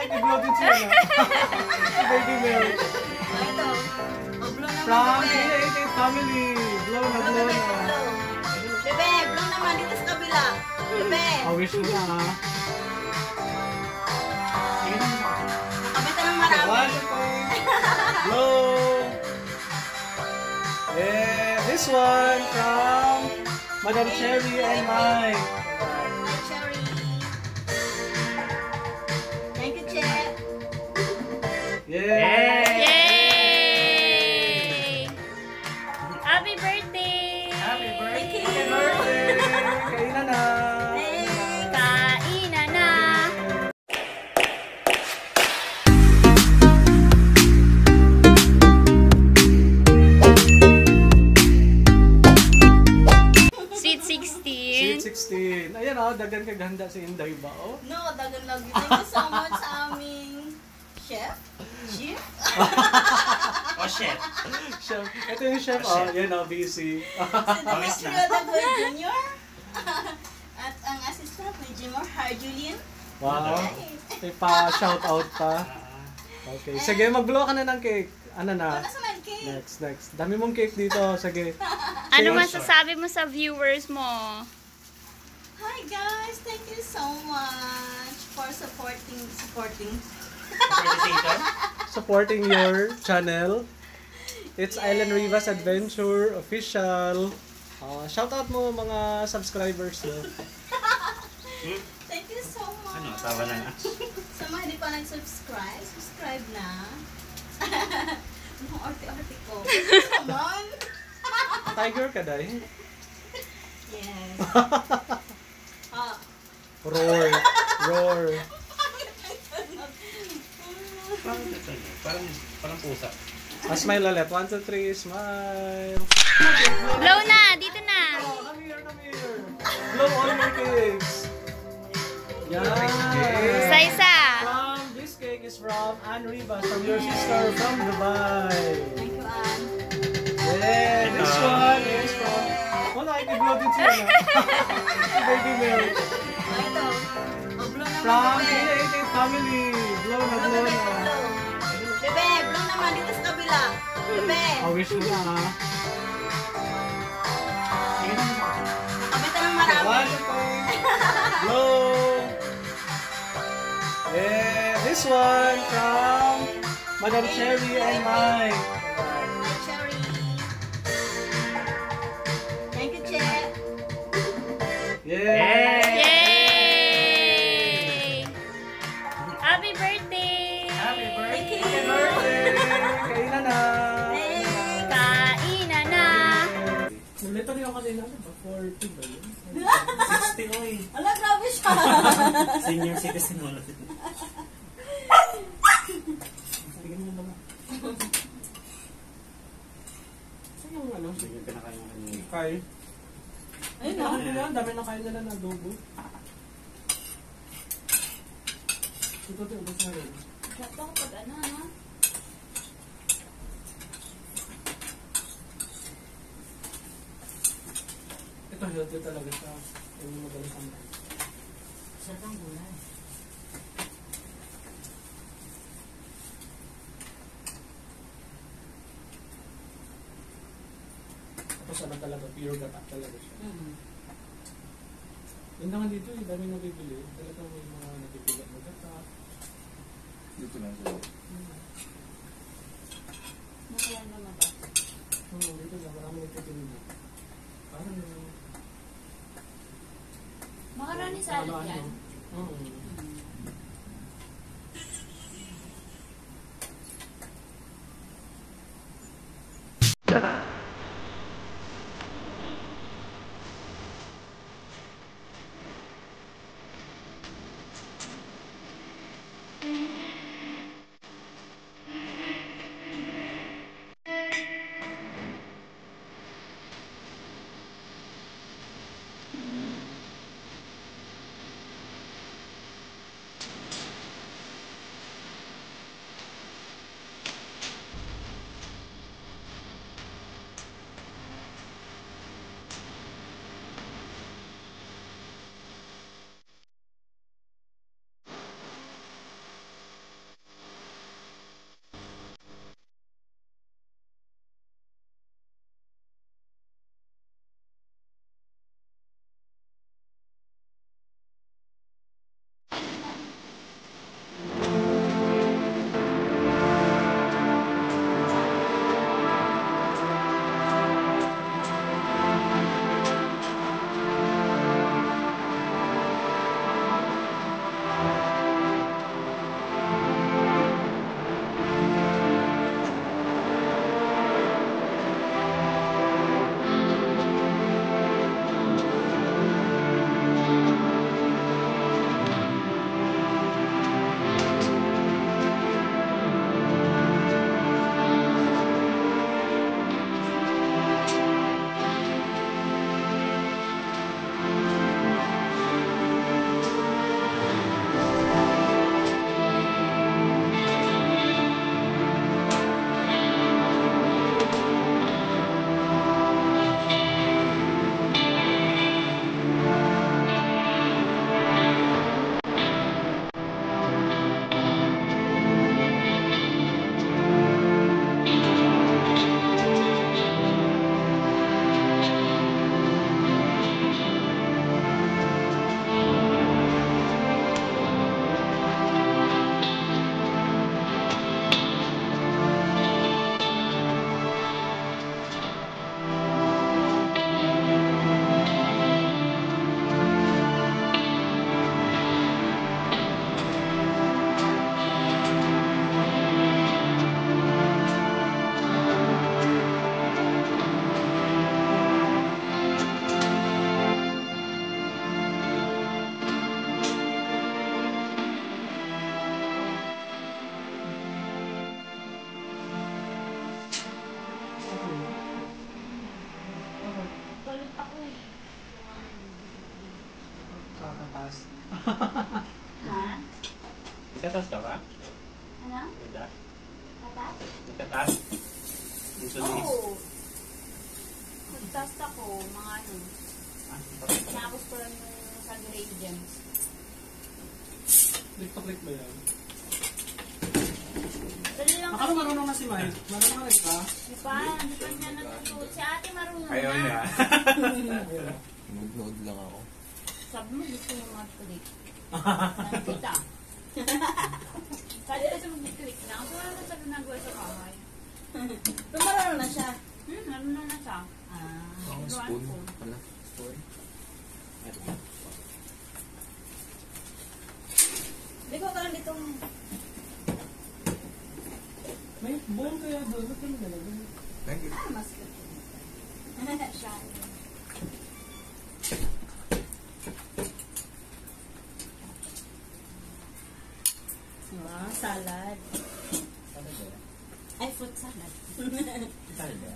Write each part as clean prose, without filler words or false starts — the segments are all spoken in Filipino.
nakikiblow din siya na. Baby milk. Ito. Blow naman. From Bebe. 88 family. Blow na, blow na. Bebe, blow naman dito sa kabila. Bebe. Wish mo na ha. Kapitan ng marami. One, blow. Yeah, this one from Madam Cherry and Mike. Hi, Cherry. Thank you, Che. Yeah. Yay! Happy birthday! Happy birthday! Thank you. Kainan na! Kainan na! Sweet 16. Sweet 16. Ayan o, dagan ka ganda si Inday ba o? No, dagan lagi. Thank you so much sa aming chef. Chef? Oh, shit. Chef. Ito yung chef o. Yan o, busy. Si Dimitri Odagoy Jr. At ang assistant ni Jimor Harjulin. Wow. May pa-shout out pa. Okay. Sige, mag-blow ka na ng cake. Ano na? Ano sa cake? Next. Dami mong cake dito. Sige. Ano masasabi mo sa viewers mo? Hi guys, thank you so much for supporting. Supporting your channel. It's Island Rivas Adventure Official. Shout out mo mga subscribers mo. Thank you so much. Ano, tawa na nga. Sa mga hindi pa nag-subscribe, subscribe na. Anong arte-arte ko? Come on! Tiger ka dahil. Yes. Ah. Roar. Parang ito niya. Parang pusa. Smile ulit. 1, 2, 3, smile. Blow na! Dito na! Come here. Blow all your cakes. Yan. Isa-isa! This cake is from Anne Rivas, from your sister from Dubai. Thank you, Ann. Yeah, this one is from... Oh, nakikiblow din siya na. Baby milk. Ito. Blow naman. From Bebe. 88 family. Blow na, blow na. Bebe, blow naman dito sa kabila. Bebe. Wish mo na ha. Kapitan ng marami. One, blow. Yeah, this one from Madam Cherry and Mike. Hi, Cherry. Thank you, Che. Yeah. Yay! Happy birthday! Happy birthday! Thank you. Kainan na. Kainan na! Nalito niyo kanina ba? 40 ba yun? 60 oy. Ala, grabe siya. Senior citizen mo na. Bigyan mo naman. Saan yung ano? Sige, pinakain mo kanina. Kay. Ayun na. Ano yan? Dami na kain nila ng adobo. Ito, ubos na rin. Dapat ako pag ano, ha? Ito, healthy talaga siya. Yung madalas ang kain. Sarap ang gulay. Tapos ano talaga, pure gata talaga siya. Yun naman dito, yung dami nabibili. Talagang may mga nabibili na gata. Dito lang sa Nakayan naman ba? Dito na, marami nagtitinda na. Parang yung... Makarani salad yan. taas. Ha? Ikatas ka ba? Ano? Wala. Tatas? Ikatas. Gusto niya. Oo. Nag-test ako, mga ano. Tinapos ko lang yung sa gradients. Click ba yan? Dali lang Akala marunong na si Mike. Marunong ka na iba? Di ba? Hindi pa niya natututo. Si ate marunong Ayaw na. niya. Ayun. Nag-load lang ako. Sabi mo gusto mo mag-click. Nakikita. Sabi ko sa mag-click na. Ako wala sa ginagawa sa bahay. Pero marunong na siya. Marunong na siya. Ah. Ang spoon pala. Spoon. Hindi ko karoon ditong... May bowl kaya doon. Ba't yung nalagay? Thank you. mas Siya. Wow, salad. Ay, fruit salad. Saan ba?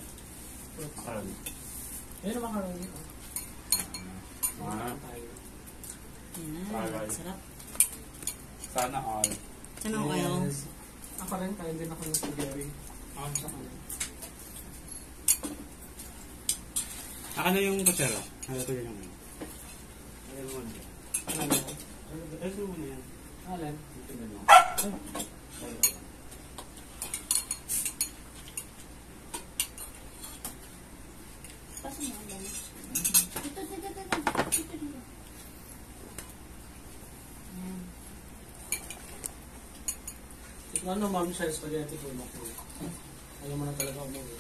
Makaroon. Ayun ang macaroni. Ah, Tayo. Yan, sarap. sana all. Ano kayo? Yes. Ako rin, kain din ako ng spaghetti. Sa kanin. Ano yung kutsara? Ano ito yung ano? Ayun mo. Ano? Ayun mo na yan. Alin? Paso mo ang dami. Dito. Ano ma'am siya spaghetti ko mo. Ayaw mo na talaga umuwi.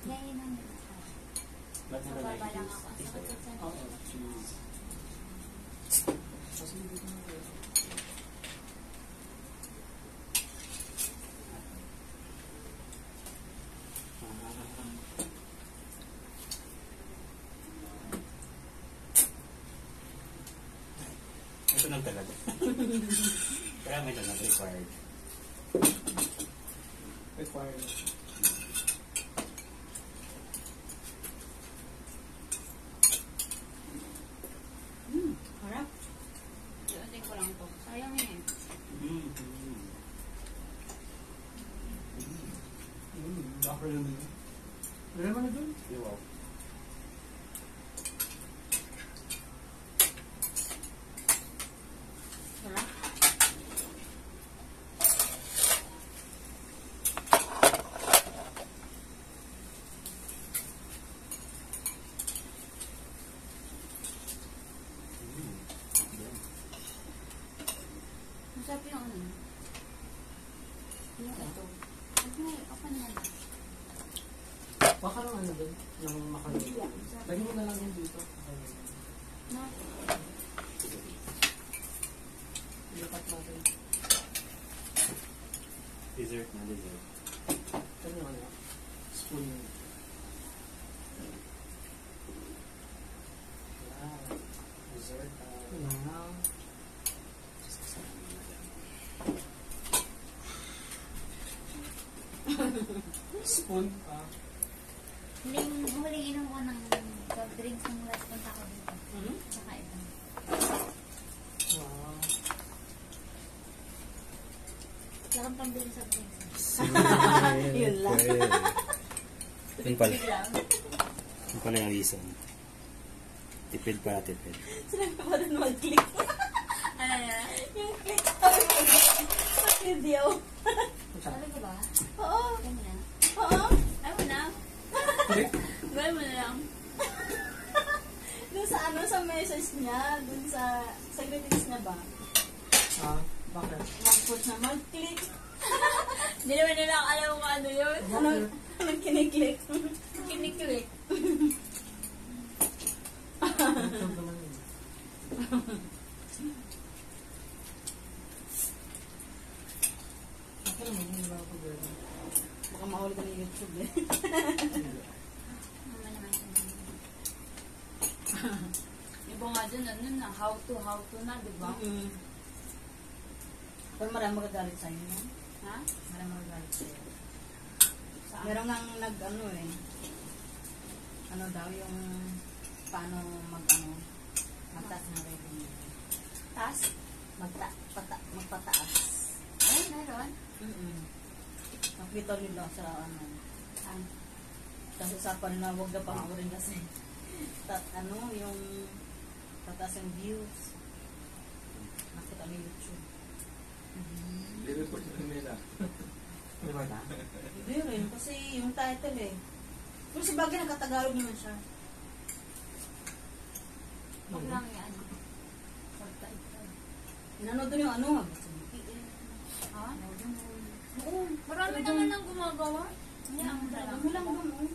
Ngayon naman. Ba't Sa mo baba na lang ako. Oo, cheese. Kasi hindi ko na kaya. Ito lang talaga. Kaya may lang required. Required. Harap. Iusin ko lang to. Sayang yun eh. Baka yun din. Ano naman na dun? Wow. Harap. Masarap yung ano. Yung ito. Ako naman. Baka lang ano dun? Ng macaroni. Lagyan mo na lang yun dito. No? Ilipat natin. Dessert na dessert. Ito yung ano. Spoon. Wow. Dessert. Wow. Spoon. Huling inom ko ng soft drinks nung last punta ko dito. Saka ito. Wow. Wala kang pambili soft drinks. Yun lang. Yun pala. Yun pala yung reason. Tipid para tipid. Sinabi ko rin mag-click. Ano na? Yung click. Sabi mo, sa video. Talaga ba? Oo. Ganyan. Oo. Ay mo na. Click. Gawin mo na lang. Dun sa ano, sa message niya, dun sa greetings niya ba? Bakit? Mag-push na mag-click. Hindi naman nila alam kung ano yun. Anong kiniklik? Kiniklik. YouTube naman yun. Ako naman, hindi ba ako gano'n? Baka mahuli ka ng YouTube eh. Naman naman. Iba nga dun, ano na, how to na, di ba? Pero marami magagalit sa'yo, no? Ha? Marami magagalit sa'yo. Saan? Meron ngang nag-ano eh. Ano daw yung paano mag-ano. Magpataas? Magpataas. Ay, meron. Nakita nila sa ano. Kasi usapan na huwag na pangurin kasi. Yung tataas yung views. Nakita ni YouTube. I-report na nila. Di ba na? Hindi rin, kasi yung title eh. Pero sa bagay nakatagalog naman siya. Huwag lang yan. Pagtaitag. Inano doon yung ano. Ha? Oo, Marami naman ang gumagawa. Hindi ang lang. Ano lang doon, oh.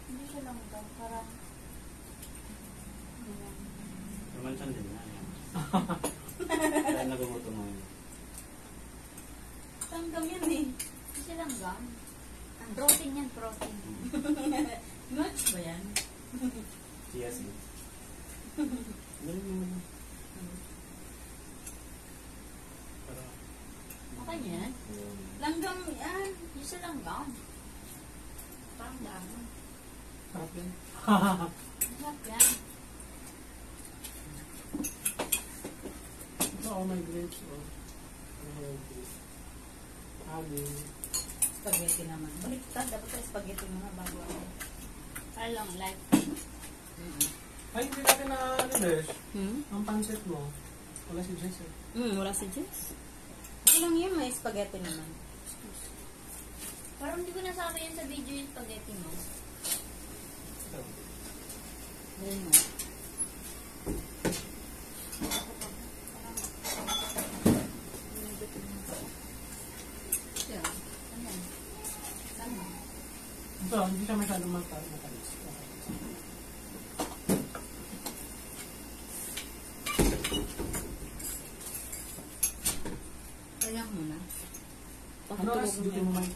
Hindi siya lang daw. Parang... Romansyon din na. Kaya nagugutom mo yun. Tanggam yan eh. Hindi siya lang gam. Protein yan, protein. Nuts ba yan? Chia seeds. Galing naman. Pero, Okay yan. Langgam yan. Hindi siya lang gam. Parang damo. Sarap yan. Masarap yan. Ito ako may grapes. Abi. Spaghetti naman. Baliktad. Dapat sa spaghetti muna bago ako. Para lang, like. Ay, hindi natin na ano, Besh. Ang pancit mo. Wala si Jess eh. Wala si Jess. Ano lang yun, may spaghetti naman. Parang hindi ko nasama yan sa video yung spaghetti mo. Ito. Ayun mo. Ayan. Sama. Ito, hindi siya masyadong matalis. Kaya mo na. Ano oras dito mo may?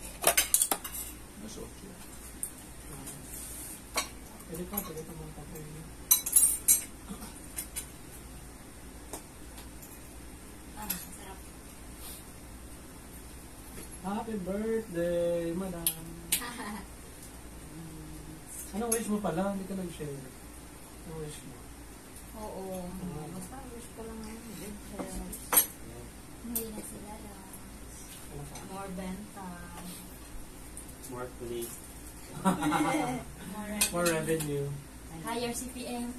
Masok siya. Pwede ka mga tapos. Sarap. Happy birthday, madam. Anong wish mo pala? Hindi ka nag-share. Anong wish mo? Oo. Basta wish ko lang ang good health. Hindi na sila lang. Ano ka? More benta. more police. More revenue. Higher CPM.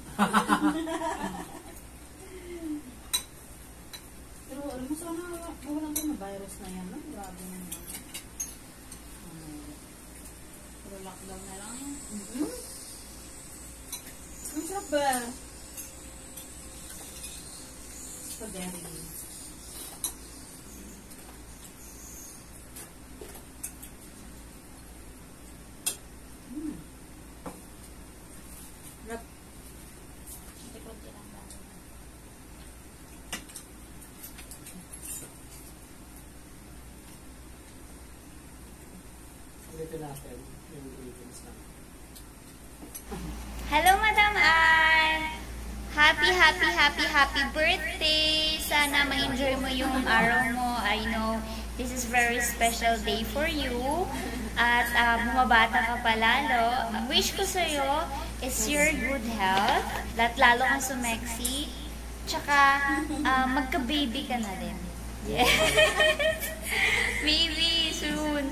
Pero alam mo, sana mawalan ko na virus na yan, no? Grabe na yan. Pero lockdown na lang yan. Ang sarap ba? Spaghetti. Rap. Konti-konti lang ba? Ulitin natin yung ingredients natin. Hello, Madam Ann! Happy birthday! Sana ma-enjoy mo yung araw mo. I know this is very special day for you. At bumabata ka pa lalo. Wish ko sa'yo is your good health. Lalo kang sumexy. Tsaka magka-baby ka na din. Yes! Baby, soon.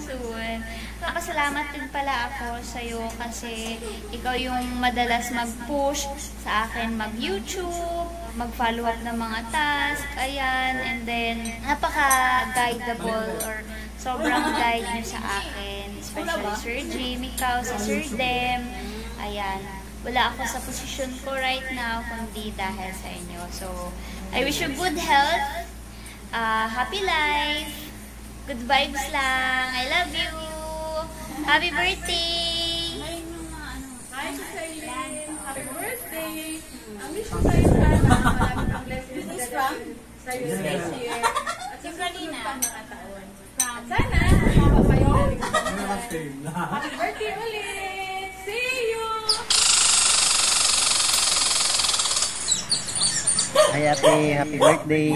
Napasalamat din pala ako sa'yo kasi ikaw yung madalas mag-push sa akin mag-YouTube, mag-follow up ng mga task, ayan, and then napaka-guidable or sobrang guide nyo sa akin, especially Sir Jim, ikaw, sa Sir Dem, ayan. Wala ako sa posisyon ko right now kundi dahil sa inyo. So, I wish you good health, happy life, good vibes lang, I love you! Happy birthday! Ngayon yung mga ano. Hi, Cecily! Happy birthday! Ang wish ko sa'yo sana, marami ng blessings Is from? sa'yo this year. At Yung sa kanina. susunod pa nakataon. From Sana, makawa kayo. Ano na same? Happy birthday ulit! See you! Hi ate, happy birthday!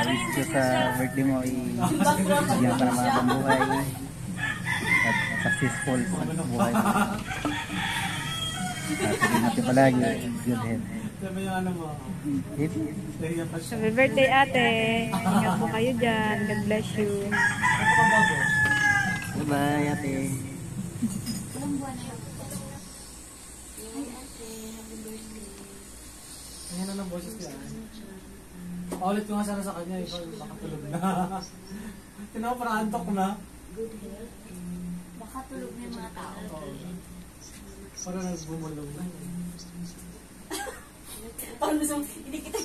Wish ko sa birthday mo bigyan ka ng mga buhay at successful sa buhay mo. At sabihin natin palagi, good health. Sabi yung ano mo. Kaya pa siya. Happy birthday, ate. Ingat po kayo dyan. God bless you. Ano ka ba, boss? Bye-bye, ate. Ilang buwan na yun? Ayan na ng boses niya. Paulit ko nga sana sa kanya, ikaw makatulog na. Tinawa parang antok na. Baka tulog na yung mga tao. Parang nagbumulong na. Parang gusto hindi kita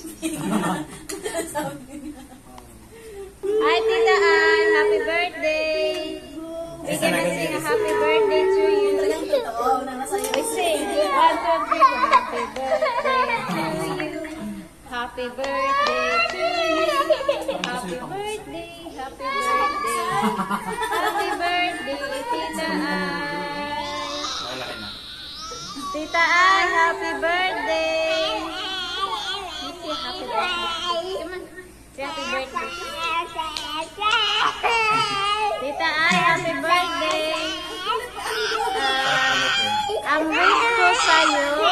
Hi, Tita Ann. Happy birthday. Bigyan natin a happy birthday to you. talagang totoo na nasa iyo. I sing. 1, 2, 3. Happy birthday to you. Happy birthday to you. Happy birthday. Happy birthday. Happy birthday, Tita Ann. Tita Ann, happy birthday. Say happy birthday. Come on. Say happy birthday. Tita Ann, happy birthday. Ang wish ko sa'yo,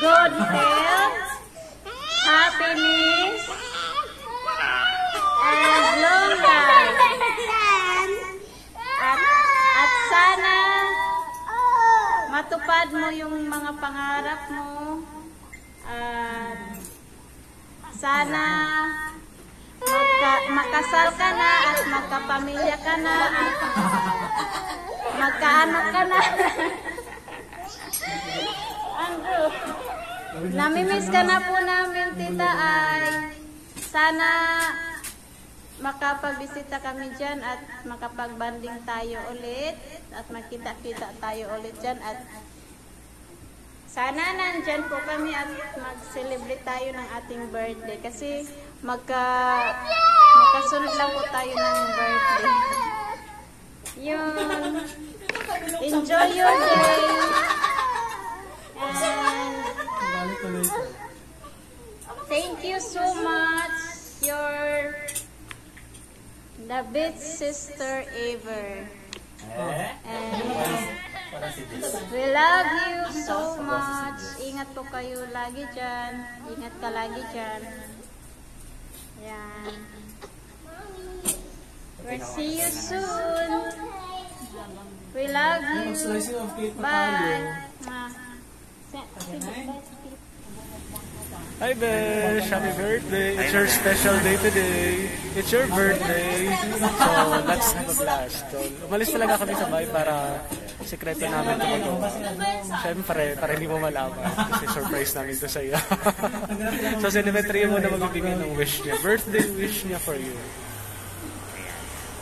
good health, happiness, and long life. At sana matupad mo yung mga pangarap mo. At sana makasal ka na at magkapamilya ka na at magkaanak ka na. Andrew, namimiss ka na po namin, Tita Ay. Sana makapag-bisita kami dyan at makapag-banding tayo ulit at makita-kita tayo ulit dyan at sana nandyan po kami at mag-celebrate tayo ng ating birthday kasi magkasunod lang po tayo ng birthday. Yun. Enjoy your day. And thank you so much. You're the best sister ever. And we love you so much. Ingat po kayo lagi dyan. Ingat ka lagi dyan. Yan. We'll see you soon. We love you. Bye. Hi Besh! Happy birthday! It's your special day today. It's your birthday. So, let's have a blast. So, umalis talaga kami sa bahay para sikreto namin ito magawa. Siyempre, para hindi mo malaman. Kasi surprise namin ito sa iyo. So, Cinemetry mo na magbibigay ng wish niya. Birthday wish niya for you.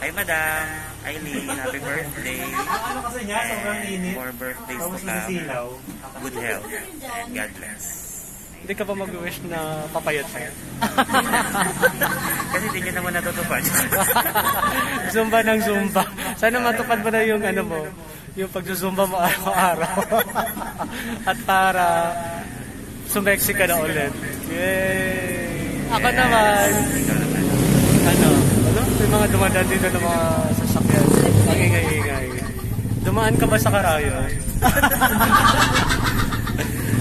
Hi Madam Eileen, happy birthday. Ano kasi niya, sobrang init. More birthdays to come. Good health and God bless. Hindi ka pa mag-wish na papayat siya? Kasi hindi niya naman natutupad. Zumba ng Zumba. Sana matupad mo na yung ano mo, yung pag-zumba mo araw-araw. At para sumeksi ka na ulit. Yay! Ako naman. Ano? May mga dumadaan dito ng mga sasakyan. Ingay-ingay. Dumaan ka ba sa Karayo?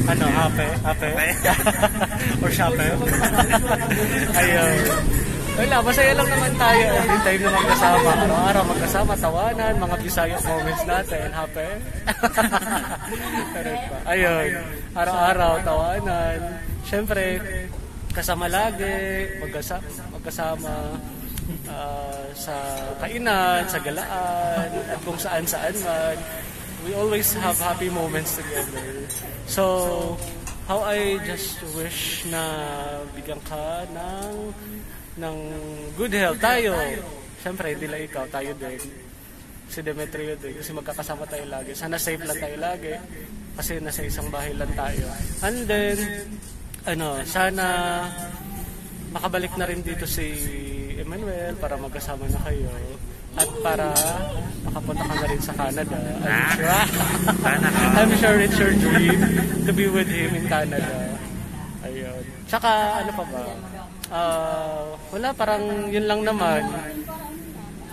Ano, hape? Or shape? Ayun. Wala, masaya lang naman tayo. Every time na magkasama. Araw-araw magkasama, tawanan, mga Bisaya moments natin. Hape? Ayun. Araw-araw, tawanan. Siyempre, kasama lagi, magkasama sa kainan, sa galaan, at kung saan-saan man. We always have happy moments together. So, how I just wish na bigyan ka ng good health tayo. Siyempre, hindi lang ikaw, tayo din. Si Demetrio din, kasi magkakasama tayo lagi. Sana safe lang tayo lagi, kasi nasa isang bahay lang tayo. And then, sana makabalik na rin dito si Emmanuel para magkasama na kayo. At para makapunta ka na rin sa Canada. I'm sure it's your dream to be with him in Canada. Ayun. Tsaka, ano pa ba? Wala, parang yun lang naman.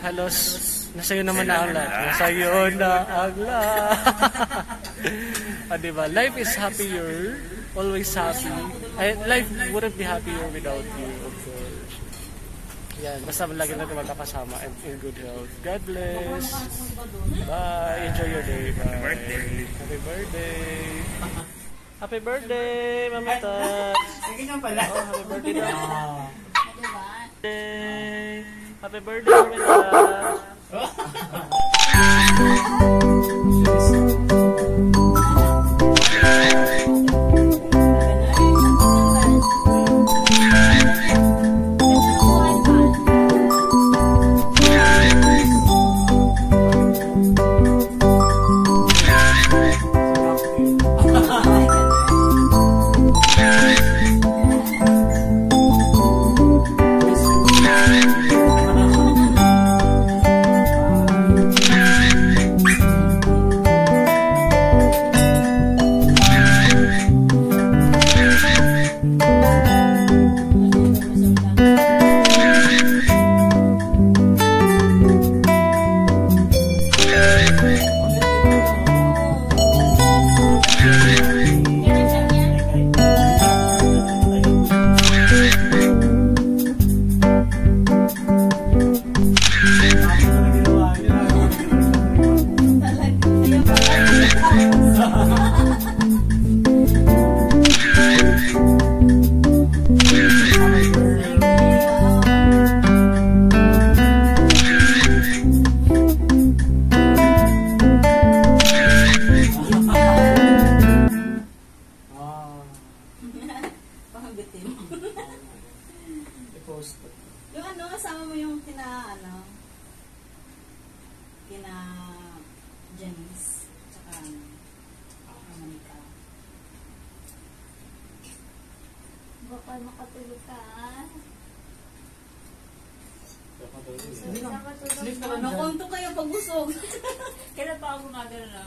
Halos Nasa'yo naman na ang lahat. Nasa'yo na ang lahat. Diba? Life is happier. Always happy. Life wouldn't be happier without you, of course. Yan. Basta lagi natin magkakasama and in good health. God bless. Bye. Enjoy your day. Bye. Happy birthday. Happy birthday, Mami Tats. Sige nga pala. Oh, happy birthday daw. Happy birthday, Mami Tats. Yung ano, kasama mo yung kina Janice, tsaka Monica. Baka makatulog ka. Sleep ka lang. Nakonto kayo pag busog. Kailan pa ako gumagano na?